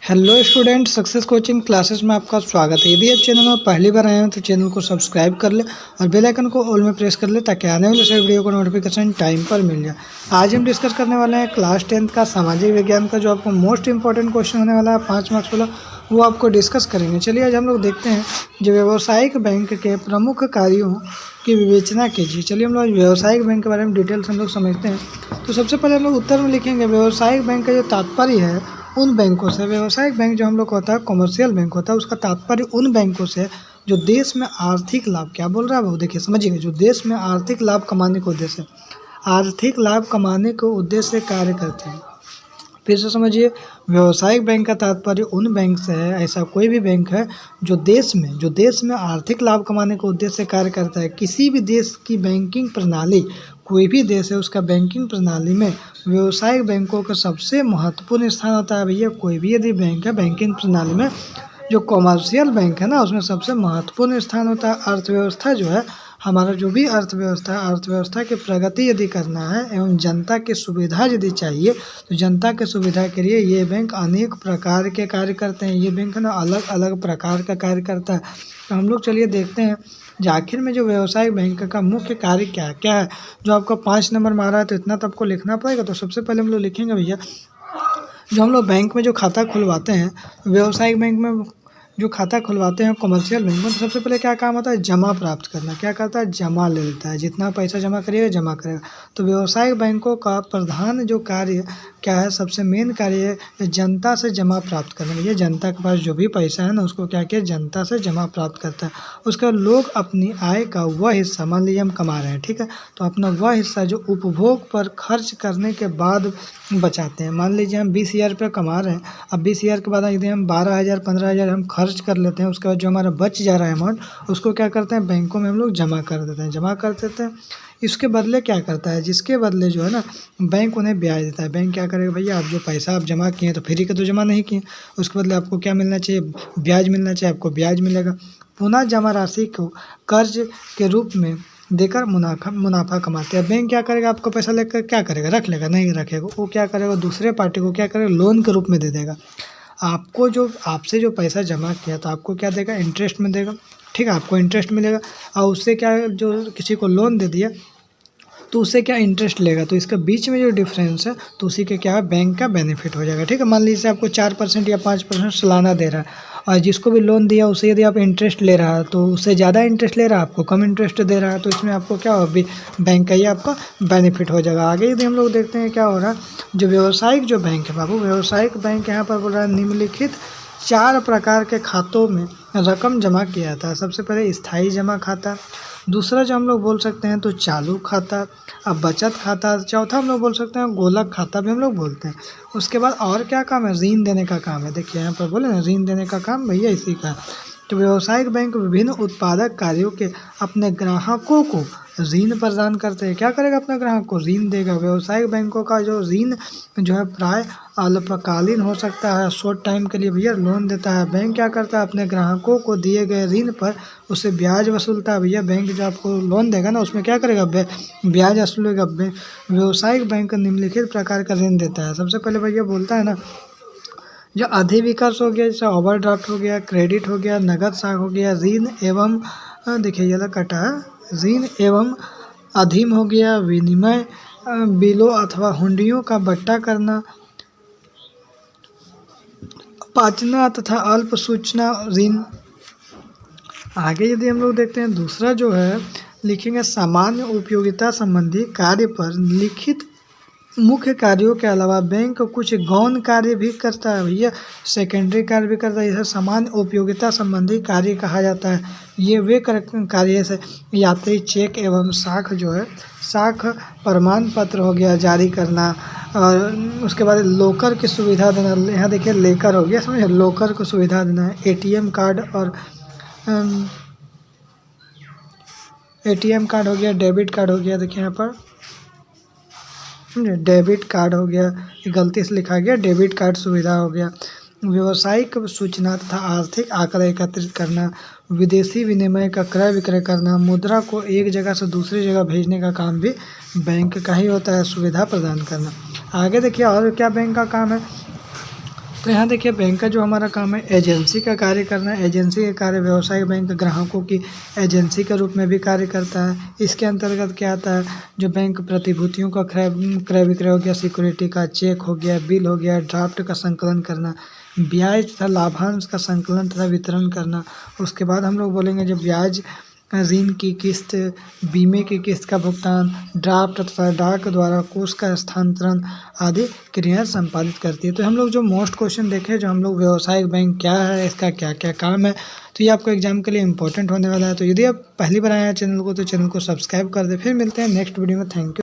Hello student, success coaching classes में आपका स्वागत है। यदि आप चैनल में पहली बार आए हैं तो चैनल को सब्सक्राइब कर ले और बेल आइकन को ऑल में प्रेस कर ले ताकि आने वाले सभी वीडियो को नोटिफिकेशन टाइम पर मिल जाए। आज हम डिस्कस करने वाले हैं क्लास 10th का सामाजिक विज्ञान का जो आपको मोस्ट इंपॉर्टेंट क्वेश्चन होने वाला है 5 मार्क्स वाला, वो आपको डिस्कस करेंगे। चलिए आज हम लोग देखते हैं जो व्यावसायिक बैंक के प्रमुख कार्यों की विवेचना कीजिए। चलिए हम लोग व्यावसायिक बैंक के बारे में डिटेल्स हम लोग समझते हैं। तो सबसे पहले हम लोग उत्तर में लिखेंगे व्यावसायिक बैंक का जो तात्पर्य है उन बैंकों से। व्यावसायिक बैंक जो हम लोग का होता है कमर्शियल बैंक होता है, उसका तात्पर्य उन बैंकों से जो देश में आर्थिक लाभ, क्या बोल रहा है वो देखिए समझिए, जो देश में आर्थिक लाभ कमाने के उद्देश्य से कार्य करते हैं। फिर से समझिए, व्यावसायिक बैंक का तात्पर्य उन बैंक से है, ऐसा कोई भी बैंक है जो देश में आर्थिक लाभ कमाने के उद्देश्य से कार्य करता है। किसी भी देश की बैंकिंग प्रणाली, कोई भी देश है उसका बैंकिंग प्रणाली में व्यावसायिक बैंकों का सबसे महत्वपूर्ण स्थान होता है। भैया कोई भी यदि बैंक है बैंकिंग प्रणाली में, जो कॉमर्शियल बैंक है ना, उसमें सबसे महत्वपूर्ण स्थान होता है। अर्थव्यवस्था जो है हमारा, जो भी अर्थव्यवस्था की प्रगति यदि करना है एवं जनता की सुविधा यदि चाहिए तो जनता की सुविधा के लिए ये बैंक अनेक प्रकार के कार्य करते हैं। ये बैंक है ना अलग अलग प्रकार का कार्य करता है। तो हम लोग चलिए देखते हैं जो आखिर में जो व्यावसायिक बैंक का मुख्य कार्य क्या क्या है। जो आपका 5 नंबर मारा है तो इतना तो आपको लिखना पड़ेगा। तो सबसे पहले हम लोग लिखेंगे भैया, जो हम लोग बैंक में जो खाता खुलवाते हैं, व्यावसायिक बैंक में जो खाता खुलवाते हैं कमर्शियल बैंक में, तो सबसे पहले क्या काम होता है, जमा प्राप्त करना। क्या करता है, जमा ले लेता है, जितना पैसा जमा करिएगा जमा करेगा। तो व्यावसायिक बैंकों का प्रधान जो कार्य क्या है, सबसे मेन कार्य है जनता से जमा प्राप्त करना। ये जनता के पास जो भी पैसा है ना उसको क्या किया, जनता से जमा प्राप्त करता है। उसका लोग अपनी आय का वह हिस्सा, मान लीजिए हम कमा रहे हैं, ठीक है, तो अपना वह हिस्सा जो उपभोग पर खर्च करने के बाद बचाते हैं। मान लीजिए हम 20,000 रुपये कमा रहे हैं, अब 20,000 के बाद यदि हम 12,000 15,000 हम खर्च कर लेते हैं, उसके बाद जो हमारा बच जा रहा है अमाउंट, उसको क्या करते हैं, बैंकों में हम लोग जमा कर देते हैं। इसके बदले क्या करता है, जिसके बदले जो है ना बैंक उन्हें ब्याज देता है। बैंक क्या करेगा, भैया आप जो पैसा आप जमा किए तो फ्री का तो जमा नहीं किए, उसके बदले आपको क्या मिलना चाहिए, ब्याज मिलना चाहिए, आपको ब्याज मिलेगा। पुनः जमा राशि को कर्ज के रूप में देकर मुनाफा कमाते हैं। बैंक क्या करेगा, आपको पैसा लेकर क्या करेगा, रख लेगा, नहीं रखेगा, वो क्या करेगा, दूसरे पार्टी को क्या करेगा, लोन के रूप में दे देगा। आपको जो आपसे जो पैसा जमा किया तो आपको क्या देगा, इंटरेस्ट में देगा, ठीक है, आपको इंटरेस्ट मिलेगा। और उससे क्या, जो किसी को लोन दे दिया तो उससे क्या इंटरेस्ट लेगा, तो इसके बीच में जो डिफरेंस है तो उसी के क्या है, बैंक का बेनिफिट हो जाएगा। ठीक है, मान लीजिए आपको 4% या 5% सालाना दे रहा है, और जिसको भी लोन दिया उसे यदि आप इंटरेस्ट ले रहा है तो उससे ज़्यादा इंटरेस्ट ले रहा है, आपको कम इंटरेस्ट दे रहा है, तो इसमें आपको क्या हो, बैंक का ही आपका बेनिफिट हो जाएगा। आगे यदि हम लोग देखते हैं क्या हो रहा है, जो व्यावसायिक जो बैंक है बाबू, व्यावसायिक बैंक यहाँ पर बोल रहा है निम्नलिखित 4 प्रकार के खातों में रकम जमा किया जाता है। सबसे पहले स्थायी जमा खाता, दूसरा जो हम लोग बोल सकते हैं तो चालू खाता, अब बचत खाता, चौथा हम लोग बोल सकते हैं गोलक खाता भी हम लोग बोलते हैं। उसके बाद और क्या काम है, ऋण देने का काम है। देखिए यहाँ पर बोले ना ऋण देने का काम भैया इसी का है। तो व्यावसायिक बैंक विभिन्न उत्पादक कार्यों के अपने ग्राहकों को ऋण प्रदान करते हैं। क्या करेगा, अपने ग्राहक को ऋण देगा। व्यावसायिक बैंकों का जो ऋण जो है प्राय अल्पकालीन हो सकता है, शॉर्ट टाइम के लिए भैया लोन देता है। बैंक क्या करता है, अपने ग्राहकों को दिए गए ऋण पर उससे ब्याज वसूलता है। भैया बैंक जो आपको लोन देगा ना उसमें क्या करेगा, ब्याज वसूलेगा। व्यावसायिक बैंक निम्नलिखित प्रकार का ऋण देता है। सबसे पहले भैया बोलता है ना, जो अधिविकर्ष हो गया, जैसे ओवरड्राफ्ट हो गया, क्रेडिट हो गया, नगद साख हो गया, ऋण एवं देखिए ये कटा है, ऋण एवं अधीन हो गया, विनिमय बिलों अथवा हुंडियों का बट्टा करना, पाचना तथा अल्प सूचना ऋण। आगे यदि हम लोग देखते हैं दूसरा जो है लिखेंगे, सामान्य उपयोगिता संबंधी कार्य पर लिखित मुख्य कार्यों के अलावा बैंक कुछ गौण कार्य भी करता है। भैया सेकेंडरी कार्य भी करता है, इसे सामान्य उपयोगिता संबंधी कार्य कहा जाता है। ये वे कार्य से यात्री चेक एवं साख जो है, साख प्रमाण पत्र हो गया जारी करना, और उसके बाद लोकर की सुविधा देना। यहाँ देखिए लेकर हो गया, समझे, लोकर को सुविधा देना है। एटीएम कार्ड और एटीएम कार्ड हो गया, डेबिट कार्ड हो गया, देखिए यहाँ पर डेबिट कार्ड हो गया, गलती से लिखा गया, डेबिट कार्ड सुविधा हो गया। व्यावसायिक सूचना तथा आर्थिक आंकड़े एकत्रित करना, विदेशी विनिमय का क्रय विक्रय करना, मुद्रा को एक जगह से दूसरी जगह भेजने का काम भी बैंक का ही होता है, सुविधा प्रदान करना। आगे देखिए और क्या बैंक का काम है, तो यहाँ देखिए बैंक का जो हमारा काम है एजेंसी का कार्य करना है। एजेंसी का कार्य व्यवसायिक बैंक ग्राहकों की एजेंसी के रूप में भी कार्य करता है। इसके अंतर्गत क्या आता है, जो बैंक प्रतिभूतियों का क्रय विक्रय हो गया, सिक्योरिटी का चेक हो गया, बिल हो गया, ड्राफ्ट का संकलन करना, ब्याज तथा लाभांश का संकलन तथा वितरण करना। उसके बाद हम लोग बोलेंगे जो ब्याज, ऋण की किस्त, बीमे की किस्त का भुगतान, ड्राफ्ट तथा डाक द्वारा कोष का स्थानांतरण आदि क्रियाएं संपादित करती है। तो हम लोग जो मोस्ट क्वेश्चन देखे, जो हम लोग व्यवसायिक बैंक क्या है, इसका क्या क्या काम है, तो ये आपको एग्जाम के लिए इंपॉर्टेंट होने वाला है। तो यदि आप पहली बार आए हैं चैनल को, तो चैनल को सब्सक्राइब कर दे। फिर मिलते हैं नेक्स्ट वीडियो में। Thank you.